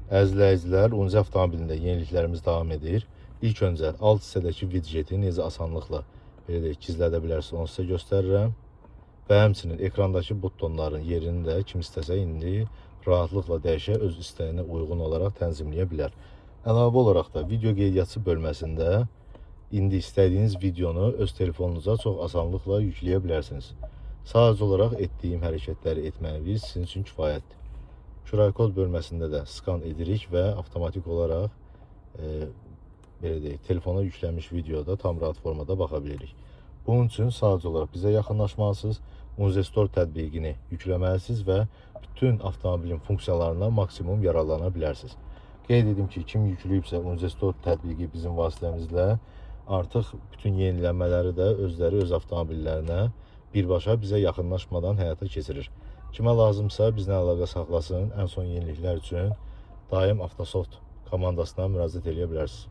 Əzizləyicilər, 10 avtomobilində yeniliklərimiz davam edir. İlk öncə alt hissədəki widgeti necə asanlıqla belə deyək, gizlədə bilərsiniz, onu sizə göstərirəm. Və həmçinin ekrandakı butonların yerini də kim istəsə indi rahatlıqla dəyişə, öz istəyinə uyğun olaraq tənzimləyə bilər. Əlavə olaraq da video qeydiyyatçı bölməsində indi istədiyiniz videonu öz telefonunuza çox asanlıqla yükləyə bilərsiniz. Sadəcə olaraq etdiyim hərəkətləri etməyiniz sizin üçün kifayətdir. QR kod bölməsində də skan edirik və avtomatik olaraq belə deyək, telefona yüklənmiş videoda tam rahat formada baxa bilirik. Bunun üçün sadəcə olaraq bizə yaxınlaşmalısınız, Unze Store tətbiqini yükləməlisiniz və bütün avtomobilin funksiyalarından maksimum yararlana bilərsiniz. Qeyd edim ki, kim yükləyibsə Unze Store tətbiqi bizim vasitəmizlə artıq bütün yenilənmələri də özləri öz avtomobillərinə birbaşa bizə yaxınlaşmadan həyata keçirir. Kimə lazımsa bizlə əlaqə saxlasın, ən son yeniliklər üçün daim Avtosoft komandasına müraciət edə bilərsiniz.